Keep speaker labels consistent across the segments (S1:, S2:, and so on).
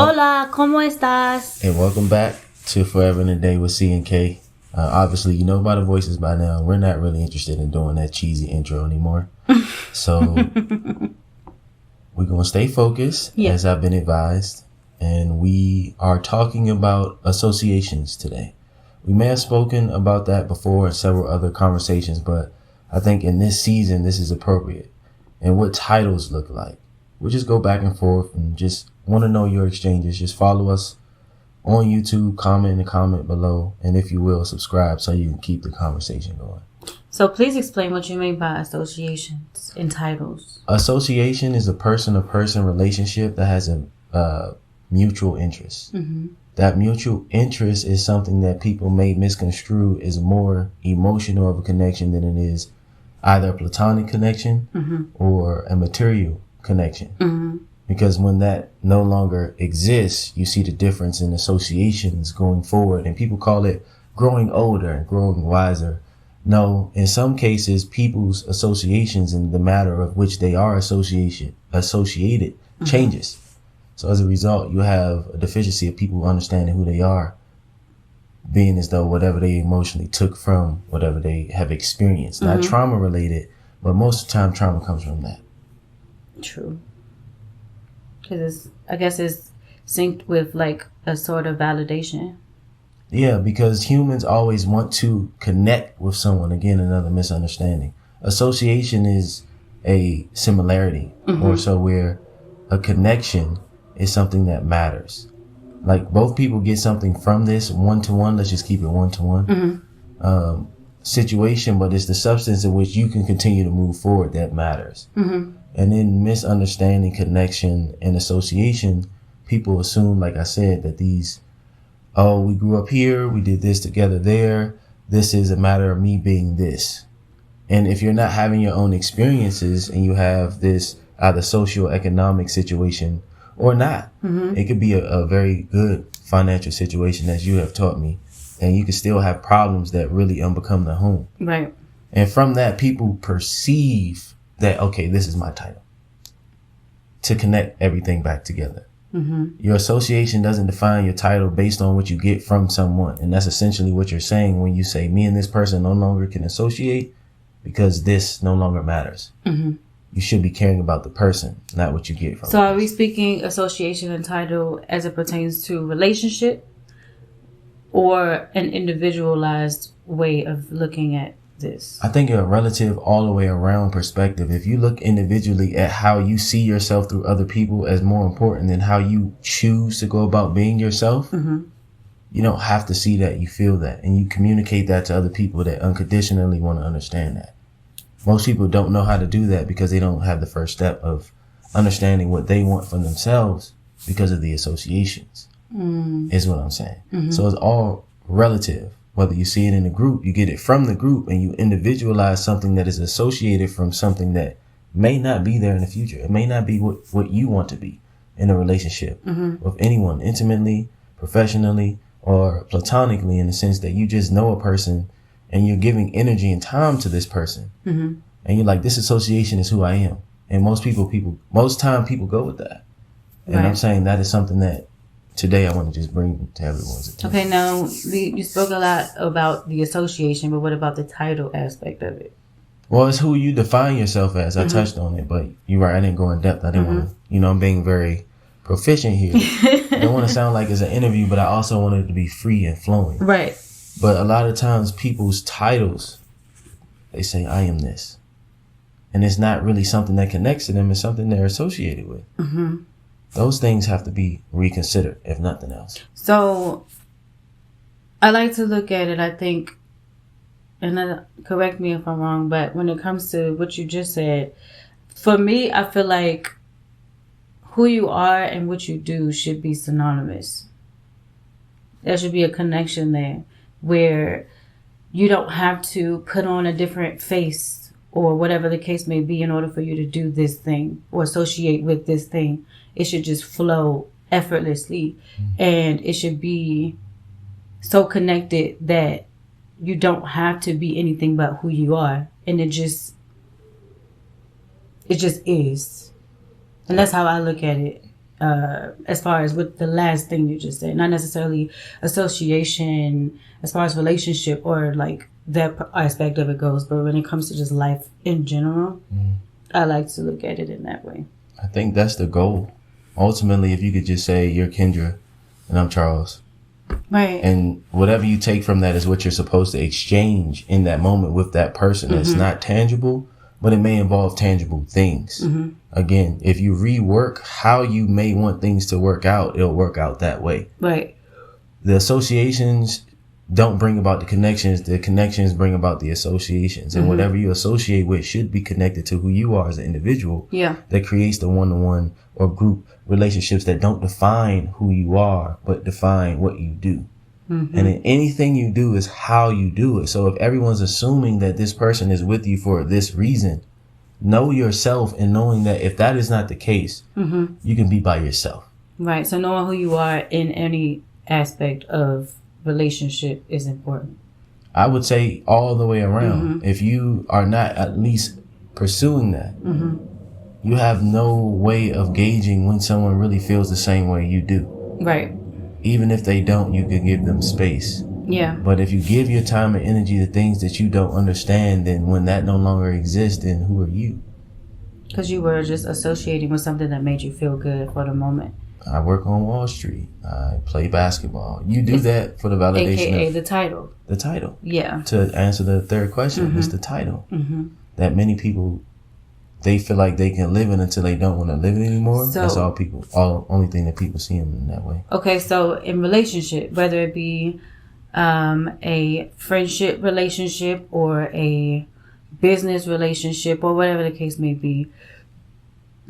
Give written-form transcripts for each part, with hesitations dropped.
S1: Hola, ¿cómo estás?
S2: And welcome back to Forever in a Day with C and K. Obviously, you know by the voices by now, we're not really interested in doing that cheesy intro anymore. So we're going to stay focused, as I've been advised. And we are talking about associations today. We may have spoken about that before in several other conversations, but I think in this season, this is appropriate. And what titles look like. We'll just go back and forth and just want to know your exchanges. Just follow us on YouTube, comment in the comment below, and if you will, subscribe so you can keep the conversation going.
S1: So please explain what you mean by associations and titles.
S2: Association is a person-to-person relationship that has a mutual interest. Mm-hmm. That mutual interest is something that people may misconstrue as more emotional of a connection than it is either a platonic connection or a material connection. Mm-hmm. Because when that no longer exists, you see the difference in associations going forward. And people call it growing older and growing wiser. No, in some cases, people's associations and the matter of which they are associated changes. So as a result, you have a deficiency of people understanding who they are, being as though whatever they emotionally took from whatever they have experienced, not trauma related, but most of the time trauma comes from that.
S1: True. Because I guess it's synced with like a sort of validation.
S2: Yeah, because humans always want to connect with someone. Again, another misunderstanding. Association is a similarity, or so where a connection is something that matters. Like both people get something from this one-to-one. Let's just keep it one-to-one situation, but it's the substance in which you can continue to move forward that matters. And in misunderstanding, connection, and association, people assume, like I said, that these, we grew up here, we did this together there, this is a matter of me being this. And if you're not having your own experiences and you have this either socio-economic situation or not, it could be a very good financial situation, as you have taught me, and you can still have problems that really unbecome the home.
S1: Right.
S2: And from that, people perceive that, okay, this is my title, to connect everything back together. Your association doesn't define your title based on what you get from someone. And that's essentially what you're saying when you say me and this person no longer can associate because this no longer matters. You should be caring about the person, not what you get from
S1: So are we speaking association and title as it pertains to relationship or an individualized way of looking at this?
S2: I think a relative all the way around perspective. If you look individually at how you see yourself through other people as more important than how you choose to go about being yourself, you don't have to see that, you feel that, and you communicate that to other people that unconditionally want to understand that. Most people don't know how to do that because they don't have the first step of understanding what they want from themselves because of the associations, is what I'm saying. So it's all relative. Whether you see it in a group, you get it from the group and you individualize something that is associated from something that may not be there in the future. It may not be what you want to be in a relationship with anyone, intimately, professionally, or platonically, in the sense that you just know a person and you're giving energy and time to this person. And you're like, this association is who I am. And most time people go with that. And I'm saying that is something that today I want to just bring to everyone's attention.
S1: Okay, now you spoke a lot about the association, but what about the title aspect of it?
S2: Well, it's who you define yourself as. I touched on it, but you're right. I didn't go in depth. I didn't want to, I'm being very proficient here. I don't want to sound like it's an interview, but I also want it to be free and flowing.
S1: Right.
S2: But a lot of times people's titles, they say, I am this. And it's not really something that connects to them. It's something they're associated with. Those things have to be reconsidered, if nothing else.
S1: So I like to look at it, I think, and correct me if I'm wrong, but when it comes to what you just said, for me, I feel like who you are and what you do should be synonymous. There should be a connection there where you don't have to put on a different face or whatever the case may be in order for you to do this thing or associate with this thing. It should just flow effortlessly, and it should be so connected that you don't have to be anything but who you are, and it just is. And that's how I look at it. as far as with the last thing you just said, not necessarily association as far as relationship or like that aspect of it goes, but when it comes to just life in general, I like to look at it in that way.
S2: I think that's the goal. Ultimately, if you could just say you're Kendra and I'm Charles.
S1: Right.
S2: And whatever you take from that is what you're supposed to exchange in that moment with that person. It's not tangible, but it may involve tangible things. Again, if you rework how you may want things to work out, it'll work out that way.
S1: Right.
S2: The associations don't bring about the connections. The connections bring about the associations. And whatever you associate with should be connected to who you are as an individual.
S1: Yeah.
S2: That creates the one-to-one or group relationships that don't define who you are, but define what you do. And in anything you do is how you do it. So if everyone's assuming that this person is with you for this reason, know yourself, and knowing that if that is not the case, you can be by yourself.
S1: Right. So knowing who you are in any aspect of relationship is important.
S2: I would say all the way around. If you are not at least pursuing that, you have no way of gauging when someone really feels the same way you do.
S1: Right.
S2: Even if they don't, you can give them space.
S1: Yeah.
S2: But if you give your time and energy to things that you don't understand, then when that no longer exists, then who are you?
S1: Because you were just associating with something that made you feel good for the moment.
S2: I work on Wall Street. I play basketball. You do that for the validation
S1: AKA
S2: of
S1: the title.
S2: the title.
S1: Yeah.
S2: To answer the third question, it's the title. That many people, they feel like they can live it until they don't want to live it anymore.
S1: So,
S2: that's only thing that people see them in that way.
S1: Okay, so in relationship, whether it be a friendship relationship or a business relationship or whatever the case may be,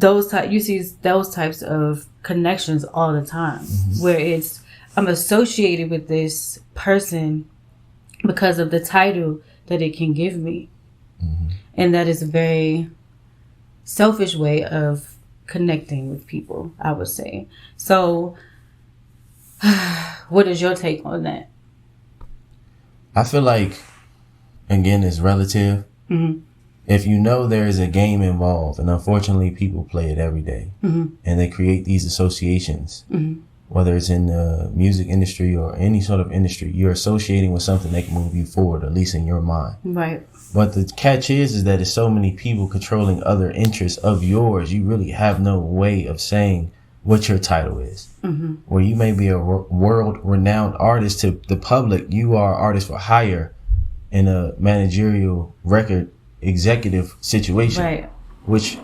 S1: you see those types of connections all the time, where it's I'm associated with this person because of the title that it can give me, and that is a very selfish way of connecting with people, I would say. So, what is your take on that?
S2: I feel like, again, it's relative. If you know there is a game involved, and unfortunately people play it every day, and they create these associations, whether it's in the music industry or any sort of industry, you're associating with something that can move you forward, at least in your mind.
S1: Right.
S2: But the catch is that there's so many people controlling other interests of yours, you really have no way of saying what your title is. Where you may be a world-renowned artist to the public, you are artist for hire in a managerial record executive situation,
S1: Right.
S2: which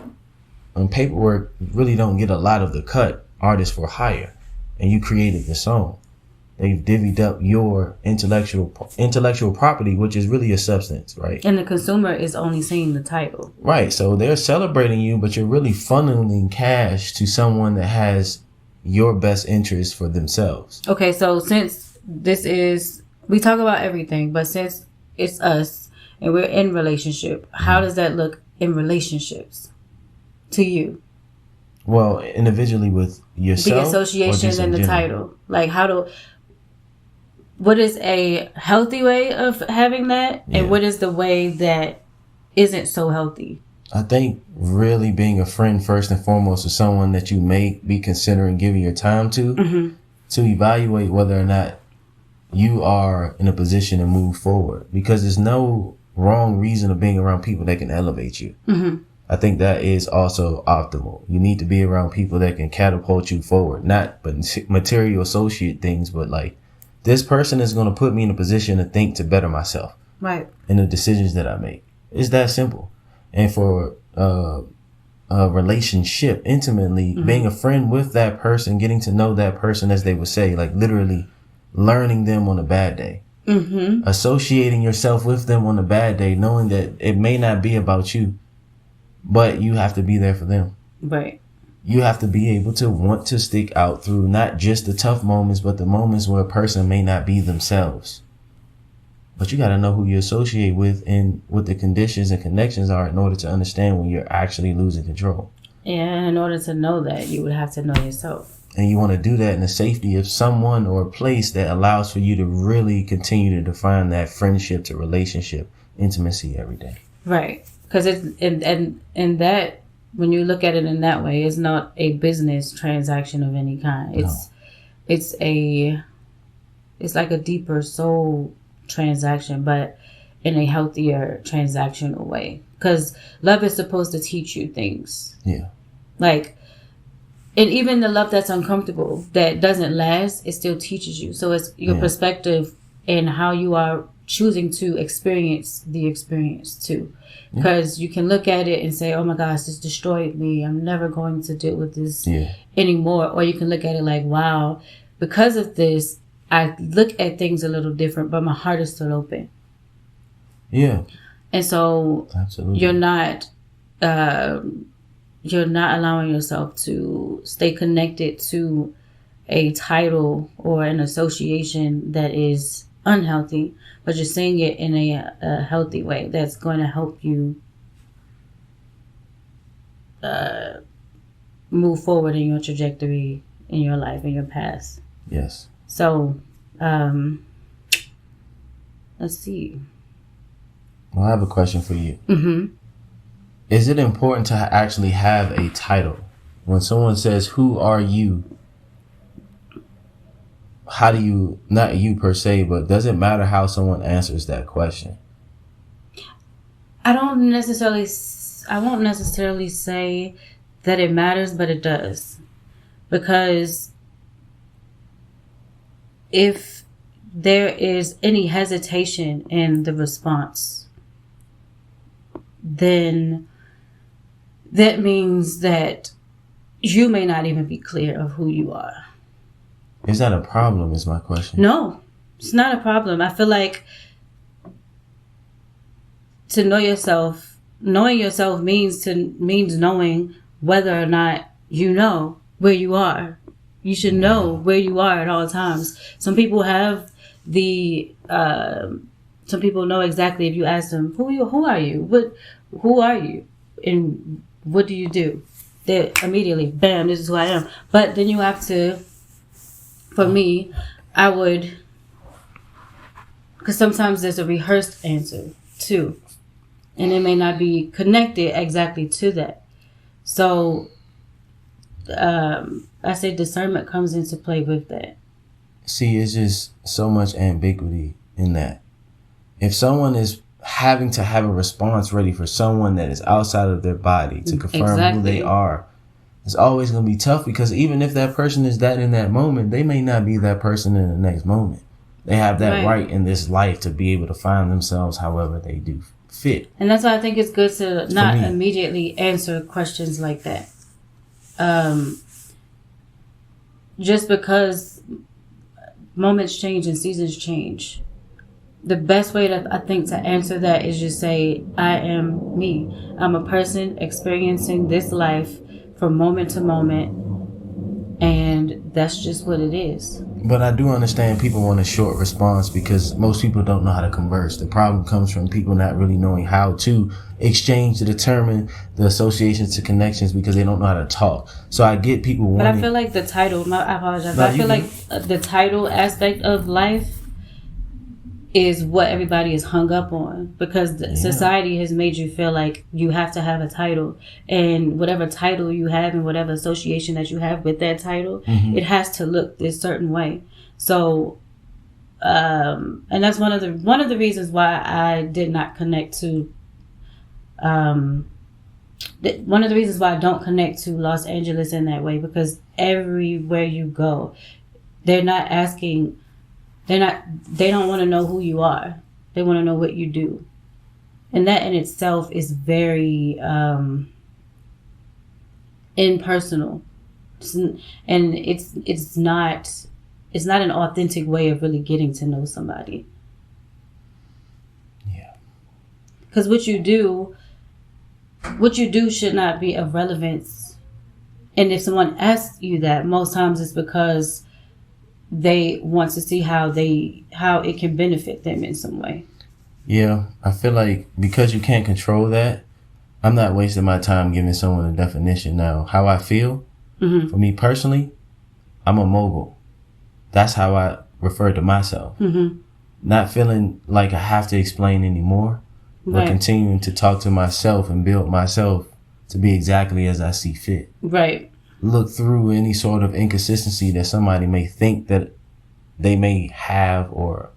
S2: on paperwork really don't get a lot of the cut, artist for hire, and you created the song. They've divvied up your intellectual property, which is really a substance, right?
S1: And the consumer is only seeing the title.
S2: Right. So they're celebrating you, but you're really funneling cash to someone that has your best interest for themselves.
S1: Okay, so since we talk about everything, but since it's us and we're in relationship, how does that look in relationships to you?
S2: Well, individually with yourself,
S1: the association and the
S2: general?
S1: title. Like what is a healthy way of having that, and what is the way that isn't so healthy?
S2: I think really being a friend first and foremost is someone that you may be considering giving your time to evaluate whether or not you are in a position to move forward, because there's no wrong reason of being around people that can elevate you. I think that is also optimal. You need to be around people that can catapult you forward, not but material associate things, but like, this person is going to put me in a position to think to better myself.
S1: Right.
S2: In the decisions that I make. It's that simple. And for a relationship, intimately, being a friend with that person, getting to know that person, as they would say, like literally learning them on a bad day. Associating yourself with them on a bad day, knowing that it may not be about you, but you have to be there for them.
S1: Right.
S2: You have to be able to want to stick out through not just the tough moments, but the moments where a person may not be themselves. But you got to know who you associate with and what the conditions and connections are in order to understand when you're actually losing control.
S1: And in order to know that, you would have to know yourself.
S2: And you want to do that in the safety of someone or a place that allows for you to really continue to define that friendship to relationship, intimacy every day.
S1: Right. Because it's, and that when you look at it in that way, it's not a business transaction of any kind. It's like a deeper soul transaction, but in a healthier transactional way. Because love is supposed to teach you things.
S2: Yeah.
S1: Like, and even the love that's uncomfortable, that doesn't last, it still teaches you. So it's your perspective and how you are choosing to experience the experience too. Because you can look at it and say, oh my gosh, this destroyed me. I'm never going to deal with this anymore. Or you can look at it like, wow, because of this, I look at things a little different, but my heart is still open.
S2: Yeah.
S1: And so
S2: absolutely,
S1: you're not allowing yourself to stay connected to a title or an association that is unhealthy, but you're saying it in a healthy way that's going to help you move forward in your trajectory, in your life, in your past.
S2: Yes.
S1: So, let's see.
S2: Well, I have a question for you.
S1: Mm-hmm.
S2: Is it important to actually have a title? When someone says, who are you? How do you, not you per se, but does it matter how someone answers that question?
S1: I won't necessarily say that it matters, but it does. Because if there is any hesitation in the response, then that means that you may not even be clear of who you are.
S2: Is that a problem, is my question?
S1: No, it's not a problem. I feel like to know yourself, knowing yourself means knowing whether or not you know where you are. You should know where you are at all times. Some people have some people know exactly if you ask them, who are you? Who are you? And what do you do? They immediately, bam, this is who I am. But then you have to, for me, I would, because sometimes there's a rehearsed answer too. And it may not be connected exactly to that. So, I say discernment comes into play with that.
S2: See, it's just so much ambiguity in that. If someone is having to have a response ready for someone that is outside of their body to confirm who they are, it's always going to be tough, because even if that person is that in that moment, they may not be that person in the next moment. They have that right in this life to be able to find themselves however they do fit. And
S1: that's why I think it's good to not immediately answer questions like that. Just because moments change and seasons change, the best way I think to answer that is just say, I am me. I'm a person experiencing this life from moment to moment, and that's just what it is.
S2: But I do understand people want a short response, because most people don't know how to converse. The problem comes from people not really knowing how to exchange to determine the associations to connections, because they don't know how to talk. So I get people wanting...
S1: But I feel like the title, I apologize, but I feel like the title aspect of life is what everybody is hung up on, because society has made you feel like you have to have a title, and whatever title you have and whatever association that you have with that title, it has to look this certain way. So, and that's one of the reasons why I did not connect to, one of the reasons why I don't connect to Los Angeles in that way, because everywhere you go, they don't want to know who you are. They want to know what you do. And that in itself is very impersonal. And it's not an authentic way of really getting to know somebody.
S2: Yeah.
S1: Because what you do should not be of relevance. And if someone asks you that, most times it's because they want to see how it can benefit them in some way.
S2: Yeah, I feel like because you can't control that, I'm not wasting my time giving someone a definition. Now, how I feel, for me personally, I'm a mogul. That's how I refer to myself. Not feeling like I have to explain anymore, but continuing to talk to myself and build myself to be exactly as I see fit.
S1: Right.
S2: Look through any sort of inconsistency that somebody may think that they may have or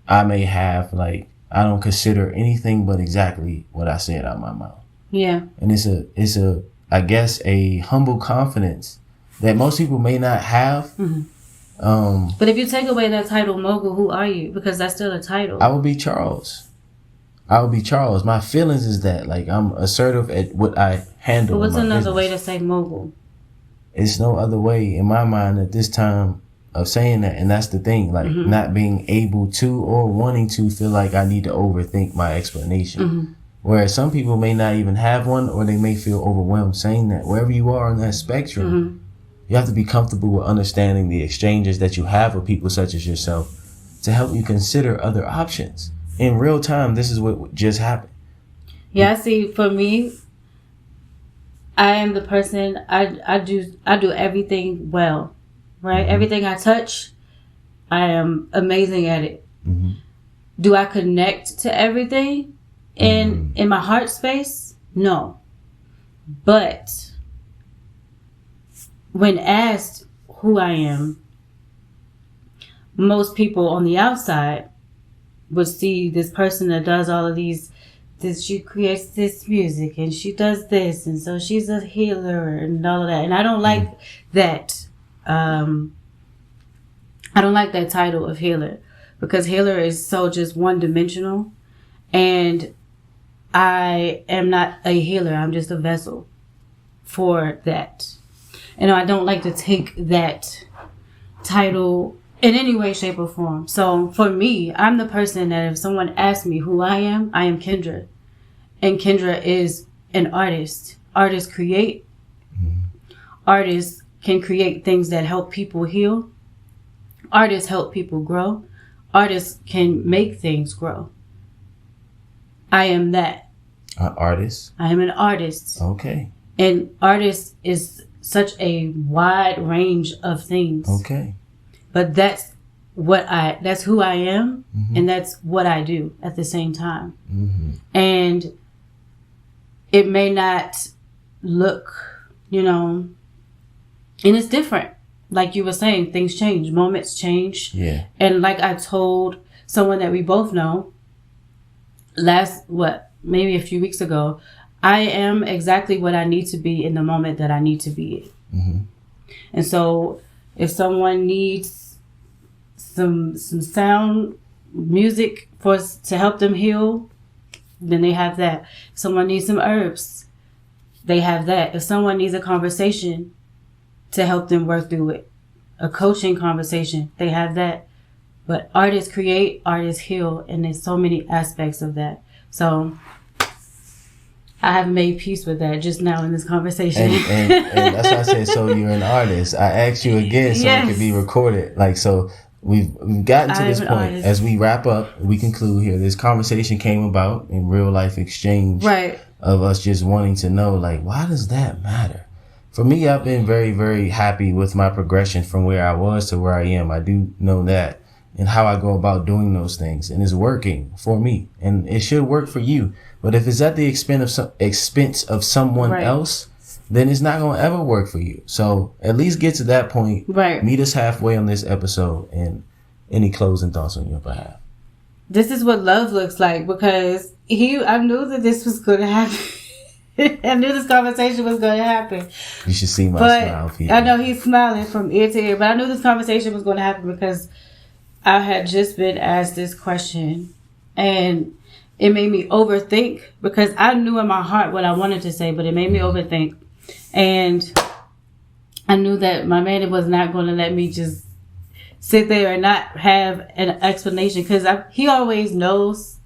S2: I may have. Like, I don't consider anything but exactly what I said out of my mouth.
S1: Yeah.
S2: And it's a I guess a humble confidence that most people may not have.
S1: Mm-hmm. But if you take away that title, mogul, who are you? Because that's still a title.
S2: I would be Charles. My feelings is that, like, I'm assertive at what I handle.
S1: But what's another
S2: business.
S1: way to say mogul?
S2: It's no other way in my mind at this time of saying that. And that's the thing, like,
S1: mm-hmm.
S2: not being able to or wanting to feel like I need to overthink my explanation.
S1: Mm-hmm.
S2: Whereas some people may not even have one, or they may feel overwhelmed saying that. Wherever you are on that spectrum,
S1: mm-hmm.
S2: you have to be comfortable with understanding the exchanges that you have with people such as yourself to help you consider other options. In real time, this is what just happened.
S1: Yeah, see, for me, I am the person, I do everything well, right? Mm-hmm. Everything I touch, I am amazing at it.
S2: Mm-hmm.
S1: Do I connect to everything in my heart space? No. But when asked who I am, most people on the outside would see this person that does all of these, she creates this music and she does this, and so she's a healer and all of that. And I don't like that. I don't like that title of healer, because healer is so just one dimensional, and I am not a healer. I'm just a vessel for that. And I don't like to take that title in any way, shape, or form. So for me, I'm the person that if someone asks me who I am Kendra. And Kendra is an artist. Artists create. Artists can create things that help people heal. Artists help people grow. Artists can make things grow. I am that.
S2: An artist?
S1: I am an artist.
S2: Okay.
S1: And artist is such a wide range of things.
S2: Okay.
S1: But that's who I am, mm-hmm. and that's what I do at the same time.
S2: Mm-hmm.
S1: And it may not look, and it's different. Like you were saying, things change, moments change.
S2: Yeah.
S1: And like I told someone that we both know maybe a few weeks ago, I am exactly what I need to be in the moment that I need to be in.
S2: Mm-hmm.
S1: And so if someone needs some sound music to help them heal, then they have that. If someone needs some herbs, they have that. If someone needs a conversation to help them work through it, a coaching conversation, they have that. But artists create, artists heal, and there's so many aspects of that. So I have made peace with that just now in this conversation.
S2: And that's why I said, so you're an artist. I asked you again so it could be recorded. Like, so we've gotten to this point. As we wrap up, we conclude here. This conversation came about in real life exchange,
S1: right,
S2: of us just wanting to know, like, why does that matter? For me, I've been very, very happy with my progression from where I was to where I am. I do know that, and how I go about doing those things, and it's working for me, and it should work for you. But if it's at the expense of someone else, then it's not going to ever work for you. So at least get to that point.
S1: Right.
S2: Meet us halfway on this episode. And any closing thoughts on your behalf?
S1: This is what love looks like, because I knew that this was going to happen. I knew this conversation was going to happen.
S2: You should see my smile, people.
S1: I know he's smiling from ear to ear, but I knew this conversation was going to happen because I had just been asked this question, and it made me overthink, because I knew in my heart what I wanted to say, but it made me overthink. And I knew that my man was not going to let me just sit there and not have an explanation, because he always knows,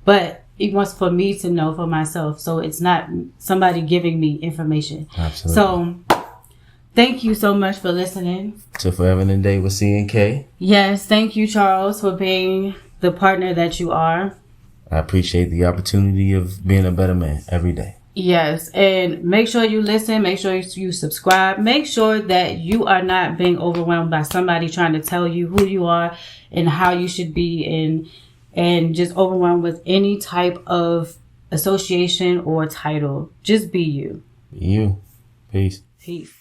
S1: but he wants for me to know for myself. So it's not somebody giving me information.
S2: Absolutely.
S1: So thank you so much for listening
S2: to Forever and a Day with C and K.
S1: Yes, thank you, Charles, for being the partner that you are.
S2: I appreciate the opportunity of being a better man every day.
S1: Yes, and make sure you listen. Make sure you subscribe. Make sure that you are not being overwhelmed by somebody trying to tell you who you are and how you should be, and just overwhelmed with any type of association or title. Just be you.
S2: Be you. Peace.
S1: Peace.